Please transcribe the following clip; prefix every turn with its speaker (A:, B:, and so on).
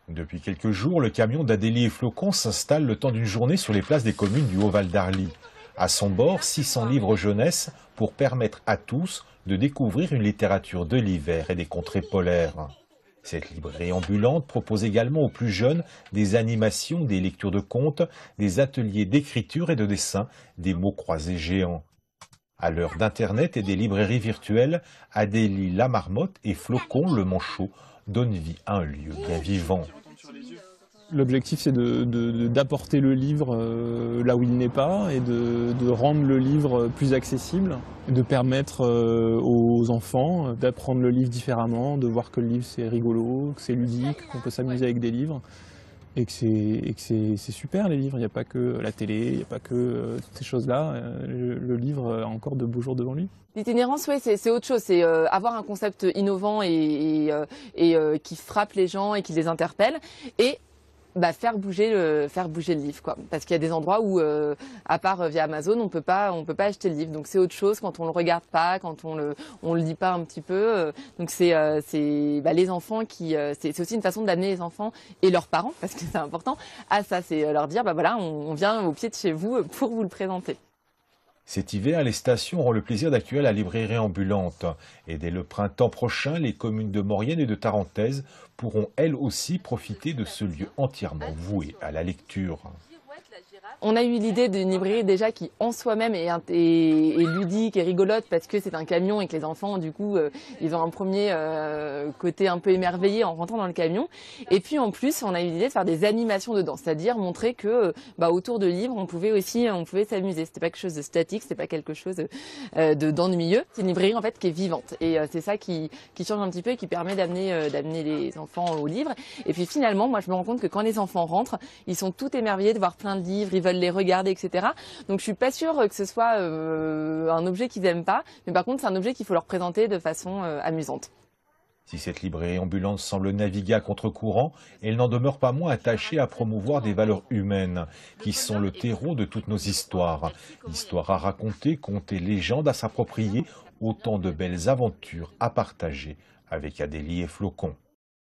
A: Depuis quelques jours, le camion d'Adélie et Flocon s'installe le temps d'une journée sur les places des communes du Haut-Val d'Arly. À son bord, 600 livres jeunesse pour permettre à tous de découvrir une littérature de l'hiver et des contrées polaires. Cette librairie ambulante propose également aux plus jeunes des animations, des lectures de contes, des ateliers d'écriture et de dessin, des mots croisés géants. À l'heure d'Internet et des librairies virtuelles, Adélie la Marmotte et Flocon le Manchot donnent vie à un lieu bien vivant.
B: L'objectif, c'est d'apporter le livre là où il n'est pas et de rendre le livre plus accessible, de permettre aux enfants d'apprendre le livre différemment, de voir que le livre c'est rigolo, que c'est ludique, qu'on peut s'amuser avec des livres et que c'est super les livres. Il n'y a pas que la télé, il n'y a pas que toutes ces choses-là. Le livre a encore de beaux jours devant lui.
C: L'itinérance, oui, c'est autre chose. C'est avoir un concept innovant et qui frappe les gens et qui les interpelle. Et faire bouger le livre, quoi. Parce qu'il y a des endroits où, à part via Amazon, on peut pas acheter le livre. Donc c'est autre chose quand on le regarde pas, quand on le lit pas un petit peu. Donc c'est les enfants qui, c'est aussi une façon d'amener les enfants et leurs parents, parce que c'est important, à ça. C'est leur dire, voilà, on vient au pied de chez vous pour vous le présenter.
A: Cet hiver, les stations auront le plaisir d'accueillir la librairie ambulante. Et dès le printemps prochain, les communes de Maurienne et de Tarentaise pourront elles aussi profiter de ce lieu entièrement voué à la lecture.
C: On a eu l'idée d'une librairie déjà qui en soi-même est ludique et rigolote parce que c'est un camion et que les enfants du coup ils ont un premier côté un peu émerveillé en rentrant dans le camion. Et puis en plus on a eu l'idée de faire des animations dedans, c'est-à-dire montrer que autour de livres on pouvait s'amuser. C'était pas quelque chose de statique, c'était pas quelque chose d'ennuyeux. C'est une librairie en fait qui est vivante et c'est ça qui change un petit peu et qui permet d'amener les enfants aux livres. Et puis finalement moi je me rends compte que quand les enfants rentrent, ils sont tout émerveillés de voir plein de livres, ils veulent les regarder, etc. Donc je suis pas sûre que ce soit un objet qu'ils aiment pas, mais par contre c'est un objet qu'il faut leur présenter de façon amusante.
A: Si cette librairie ambulante semble naviguer à contre-courant, elle n'en demeure pas moins attachée à promouvoir des valeurs humaines, qui sont le terreau de toutes nos histoires. Histoires à raconter, contes et légendes à s'approprier, autant de belles aventures à partager avec Adélie et Flocon.